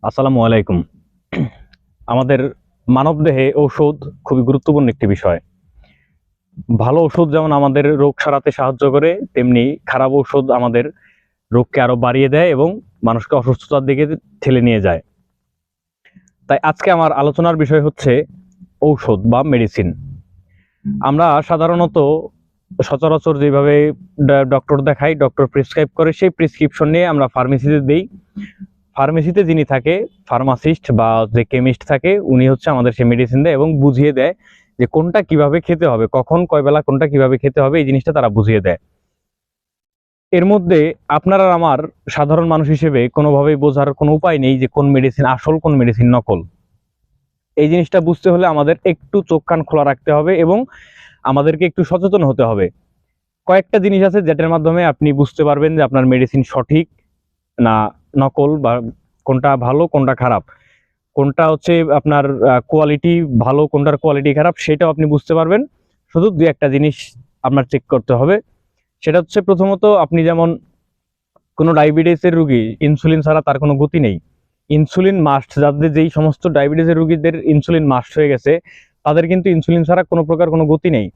আসসালামু আলাইকুম। আমাদের মানবদেহে ঔষধ খুবই গুরুত্বপূর্ণ একটি বিষয়। ভালো ঔষধ যেমন আমাদের রোগ সারাতে সাহায্য করে, তেমনি খারাপ ঔষধ আমাদের রোগকে আরো বাড়িয়ে দেয় এবং মানুষকে অসুস্থতার দিকে ঠেলে নিয়ে যায়। তাই আজকে আমার আলোচনার বিষয় হচ্ছে ঔষধ বা মেডিসিন। আমরা সাধারণত সচরাচর যেভাবে ডক্টর দেখাই, ডক্টর প্রেসক্রাইব করে, সেই প্রেসক্রিপশন নিয়ে আমরা ফার্মেসিতে দেই। ফার্মেসিতে যিনি থাকে, ফার্মাসিস্ট বা যে কেমিস্ট থাকে, উনি হচ্ছে আমাদের সেই মেডিসিন দেয় এবং বুঝিয়ে দেয় যে কোনটা কিভাবে খেতে হবে, কখন কয় বেলা কোনটা কিভাবে খেতে হবে, এই জিনিসটা তারা বুঝিয়ে দেয়। এর মধ্যে আপনার আর আমার সাধারণ মানুষ হিসেবে কোনোভাবেই বোঝার কোনো উপায় নেই যে কোন মেডিসিন আসল, কোন মেডিসিন নকল। এই জিনিসটা বুঝতে হলে আমাদের একটু চোখ কান খোলা রাখতে হবে এবং আমাদেরকে একটু সচেতন হতে হবে। কয়েকটা জিনিস আছে যেটার মাধ্যমে আপনি বুঝতে পারবেন যে আপনার মেডিসিন সঠিক না নকল, বা কোনটা ভালো কোনটা খারাপ, কোনটা হচ্ছে আপনার কোয়ালিটি ভালো কোনটার কোয়ালিটি খারাপ, সেটাও আপনি বুঝতে পারবেন। শুধু দুই একটা জিনিস আপনার চেক করতে হবে। সেটা হচ্ছে, প্রথমত আপনি যেমন কোনো ডায়াবেটিসের রুগী, ইনসুলিন ছাড়া তার কোনো গতি নেই। ইনসুলিন মাস্ট, যাদের যেই সমস্ত ডায়াবেটিসের রুগীদের ইনসুলিন মাস্ট হয়ে গেছে, তাদের কিন্তু ইনসুলিন ছাড়া কোনো প্রকার কোনো গতি নেই।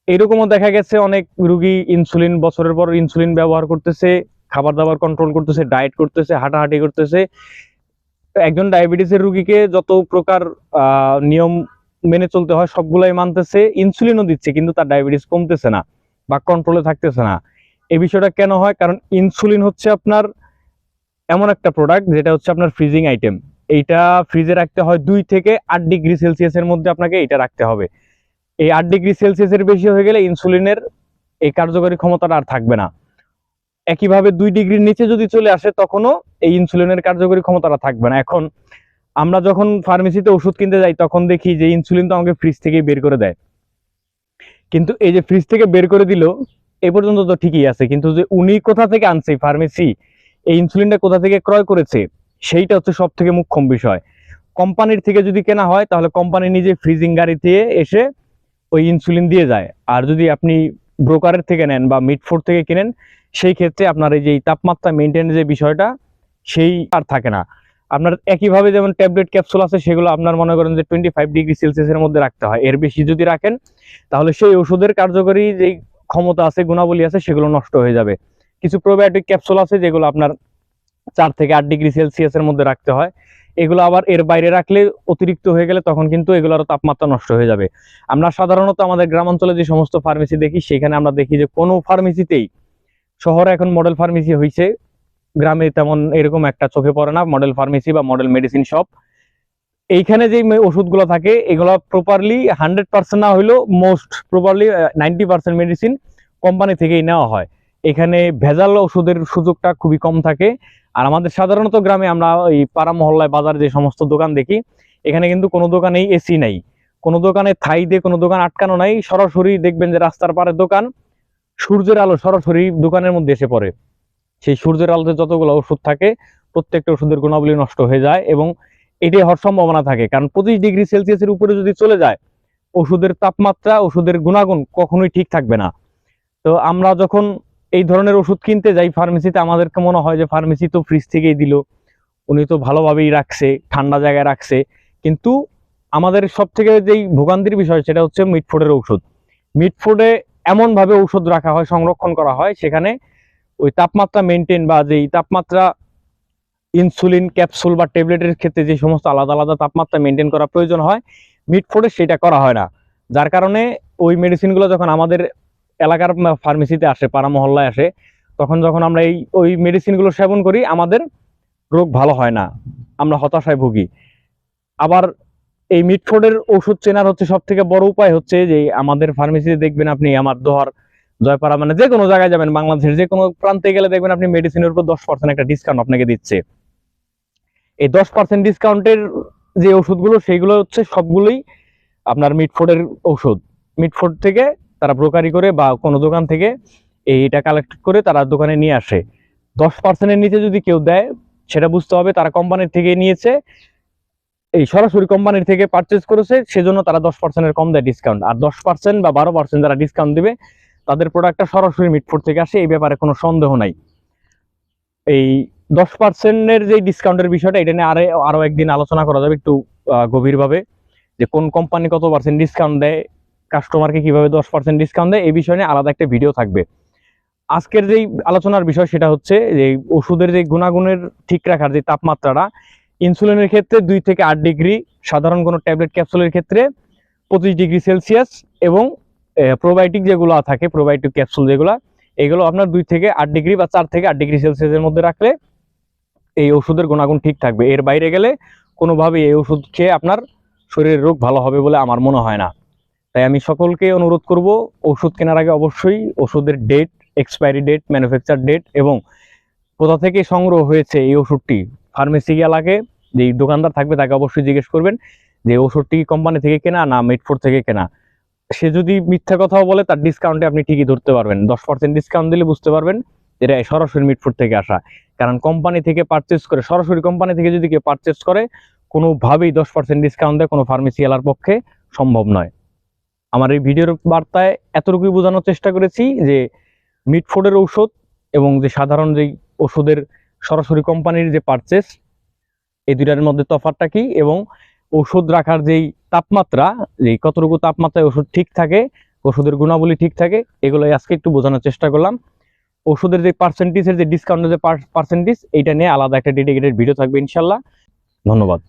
এরকমও দেখা গেছে অনেক রুগী ইনসুলিন বছরের পর ইনসুলিন ব্যবহার করতেছে, খাবার দাবার কন্ট্রোল করতেছে, ডায়েট করতেছে, হাঁটাহাঁটি করতেছে। একজন ডায়াবেটিসের রুগীকে যত প্রকার নিয়ম মেনে চলতে হয় সবগুলাই মানতেছে, ইনসুলিনও দিচ্ছে, কিন্তু তার ডায়াবেটিস কমতেছে না বা কন্ট্রোলে থাকতেছে না। এই বিষয়টা কেন হয়? কারণ ইনসুলিন হচ্ছে আপনার এমন একটা প্রোডাক্ট যেটা হচ্ছে আপনার ফ্রিজিং আইটেম। এইটা ফ্রিজে রাখতে হয় 2 থেকে 8 ডিগ্রি সেলসিয়াসের মধ্যে, আপনাকে এটা রাখতে হবে। এই 8 ডিগ্রি সেলসিয়াসের বেশি হয়ে গেলে ইনসুলিনের এই কার্যকরী ক্ষমতাটা আর থাকবে না। একইভাবে 2 ডিগ্রির নিচে যদি চলে আসে, তখনও এই ইনসুলিনের কার্যকরী ক্ষমতাটা থাকবে না। এখন আমরা যখন ফার্মেসিতে ওষুধ কিনতে যাই, তখন দেখি যে ইনসুলিন তো আমাকে ফ্রিজ থেকেই বের করে দেয়, কিন্তু এই যে ফ্রিজ থেকে বের করে দিল, এ পর্যন্ত তো ঠিকই আছে, কিন্তু যে উনি কোথা থেকে আনছে ফার্মেসি, এই ইনসুলিনটা কোথা থেকে ক্রয় করেছে, সেইটা হচ্ছে সব থেকে মুখ্য বিষয়। কোম্পানির থেকে যদি কেনা হয়, তাহলে কোম্পানি নিজে ফ্রিজিং গাড়িতে এসে ওই ইনসুলিন দিয়ে যায়। আর যদি আপনি ব্রোকারের থেকে নেন বা মিডফুড থেকে কিনেন, সেই ক্ষেত্রে আপনার এই যে তাপমাত্রা মেনটেনের যে বিষয়টা, সেই আর থাকে না। আপনার একইভাবে যেমন ট্যাবলেট ক্যাপসুল আছে, সেগুলো আপনার মনে করেন যে 25 ডিগ্রি সেলসিয়াসের মধ্যে রাখতে হয়। এর বেশি যদি রাখেন, তাহলে সেই ওষুধের কার্যকরী যে ক্ষমতা আছে, গুণাবলী আছে, সেগুলো নষ্ট হয়ে যাবে। কিছু প্রোবায়োটিক ক্যাপসুল আছে যেগুলো আপনার 4 থেকে 8 ডিগ্রি সেলসিয়াসের মধ্যে রাখতে হয়। এগুলো আবার এর বাইরে রাখলে, অতিরিক্ত হয়ে গেলে, তখন কিন্তু এগুলোর তাপমাত্রা নষ্ট হয়ে যাবে। আমরা সাধারণত আমাদের গ্রামাঞ্চলে যে সমস্ত ফার্মেসি দেখি, সেখানে আমরা দেখি যে কোনো ফার্মেসিতেই, শহরে এখন মডেল ফার্মেসি হয়েছে, গ্রামে তেমন এরকম একটা চোখে পড়ে না মডেল ফার্মেসি বা মডেল মেডিসিন শপ। এইখানে যে ওষুধগুলো থাকে, এগুলো প্রপারলি 100% না হইলেও মোস্ট প্রপারলি 90% মেডিসিন কোম্পানি থেকেই নেওয়া হয়। এখানে ভেজাল ওষুধের সুযোগটা খুবই কম থাকে। আর আমাদের সাধারণত গ্রামে আমরা এই পাড়া মহল্লায় বাজারে যে সমস্ত দোকান দেখি, এখানে কিন্তু কোনো দোকানেই এসি নাই, কোনো দোকানে থাই দিয়ে কোনো দোকান আটকানো নাই। সরাসরি দেখবেন যে রাস্তার পাড়ে দোকান, সূর্যের আলো সরাসরি দোকানের মধ্যে এসে পড়ে। সেই সূর্যের আলোতে যতগুলো ওষুধ থাকে, প্রত্যেকটা ওষুধের গুণাবলী নষ্ট হয়ে যায় এবং এটি হওয়ার সম্ভাবনা থাকে। কারণ 25 ডিগ্রি সেলসিয়াসের উপরে যদি চলে যায়, ওষুধের তাপমাত্রা, ওষুধের গুণাগুণ কখনোই ঠিক থাকবে না। তো আমরা যখন এই ধরনের ওষুধ কিনতে যাই ফার্মেসিতে, আমাদেরকে মনে হয় যে ফার্মেসি তো ফ্রিজ থেকেই দিল, উনি তো ভালোভাবেই রাখছে, ঠান্ডা জায়গায় রাখছে। কিন্তু আমাদের সব থেকে যেই ভোগান্তির বিষয়, সেটা হচ্ছে মিটফুডের ঔষধ। মিটফুডে এমন ভাবে ঔষধ রাখা হয়, সংরক্ষণ করা হয়, সেখানে ওই তাপমাত্রা মেনটেন বা যেই তাপমাত্রা ইনসুলিন ক্যাপসুল বা ট্যাবলেটের ক্ষেত্রে যে সমস্ত আলাদা আলাদা তাপমাত্রা মেনটেন করা প্রয়োজন হয়, মিটফুডে সেটা করা হয় না। যার কারণে ওই মেডিসিনগুলো যখন আমাদের এলাকার ফার্মেসিতে আসে, পাড়া মহল্লায় আসে, তখন যখন আমরা ওই মেডিসিনগুলো সেবন করি, আমাদের রোগ ভালো হয় না, আমরা হতাশায় ভুগি। আবার এই মিটফুডের ওষুধ চেনার হচ্ছে সব থেকে বড় উপায় হচ্ছে যে, আমাদের ফার্মেসিতে দেখবেন আপনি, আমার দোহার, জয়পাড়া, মানে যে কোনো জায়গায় যাবেন, বাংলাদেশের যে কোনো প্রান্তে গেলে দেখবেন আপনি মেডিসিনের উপর 10% একটা ডিসকাউন্ট আপনাকে দিচ্ছে। এই 10% ডিসকাউন্টের যে ওষুধগুলো, সেইগুলো হচ্ছে সবগুলোই আপনার মিটফুডের ঔষধ। মিটফুড থেকে তারা ব্রোকারি করে বা কোনো দোকান থেকে এইটা কালেক্ট করে তারা দোকানে নিয়ে আসে। 10%-এর নিচে যদি কেউ দেয়, সেটা বুঝতে হবে তারা কোম্পানির থেকে নিয়েছে, এই সরাসরি কোম্পানির থেকে পারচেজ করেছে, সেজন্য তারা 10%-এর কম দেয় ডিসকাউন্ট। আর 10% বা 12% যারা ডিসকাউন্ট দিবে, তাদের প্রোডাক্টটা সরাসরি মিটফুড থেকে আসে, এই ব্যাপারে কোনো সন্দেহ নাই। এই 10%-এর যে ডিসকাউন্টের বিষয়টা, এটা নিয়ে আরো একদিন আলোচনা করা যাবে একটু গভীরভাবে, যে কোন কোম্পানি কত পার্সেন্ট ডিসকাউন্ট দেয়, কাস্টমারকে কিভাবে 10% ডিসকাউন্ট দেয়, এই বিষয় নিয়ে আলাদা একটা ভিডিও থাকবে। আজকের যেই আলোচনার বিষয় সেটা হচ্ছে যে ওষুধের যে গুণাগুণের ঠিক রাখার যে তাপমাত্রাটা, ইনসুলিনের ক্ষেত্রে 2 থেকে 8 ডিগ্রি, সাধারণ কোনো ট্যাবলেট ক্যাপসুলের ক্ষেত্রে 25 ডিগ্রি সেলসিয়াস, এবং প্রোবায়োটিক যেগুলো থাকে, প্রোবায়োটিক ক্যাপসুল যেগুলো, এগুলো আপনার 2 থেকে 8 ডিগ্রি বা 4 থেকে 8 ডিগ্রি সেলসিয়াসের মধ্যে রাখলে এই ওষুধের গুণাগুণ ঠিক থাকবে। এর বাইরে গেলে কোনোভাবেই এই ওষুধ খেয়ে আপনার শরীরের রোগ ভালো হবে বলে আমার মনে হয় না। তাই আমি সকলকে অনুরোধ করব, ওষুধ কেনার আগে অবশ্যই ওষুধের date, expiry date, manufacture date এবং কোথা থেকে সংগ্রহ হয়েছে এই ওষুধটি, ফার্মেসি গিয়ে যে দোকানদার থাকবে তাকে অবশ্যই জিজ্ঞেস করবেন যে ওষুধটি কোম্পানি থেকে কেনা না মেডফোর থেকে কেনা। সে যদি মিথ্যা কথাও বলে, তার ডিসকাউন্টে আপনি ঠিকই ধরতে পারবেন, 10% ডিসকাউন্ট দিলে বুঝতে পারবেন এটা সরাসরি মিডফোর থেকে আসা। কারণ কোম্পানি থেকে পারচেস করে, সরাসরি কোম্পানি থেকে যদি কেউ পারচেস করে, কোনোভাবেই 10% ডিসকাউন্ট দেয় কোনো ফার্মেসি ওয়ালার পক্ষে সম্ভব নয়। আমার এই ভিডিওর বার্তায় এতটুকুই বোঝানোর চেষ্টা করেছি যে মিডফোর্ডের ঔষধ এবং যে সাধারণ যেই ওষুধের সরাসরি কোম্পানির যে পারচেস, এই দুইটার মধ্যে তফাৎটা কি, এবং ওষুধ রাখার যেই তাপমাত্রা, যে কতটুকু তাপমাত্রায় ওষুধ ঠিক থাকে, ওষুধের গুণাবলী ঠিক থাকে, এগুলোই আজকে একটু বোঝানোর চেষ্টা করলাম। ওষুধের যে পার্সেন্টেজের যে ডিসকাউন্টের যে পার্সেন্টেজ, এইটা নিয়ে আলাদা একটা ডেডিকেটেড ভিডিও থাকবে ইনশাল্লাহ। ধন্যবাদ।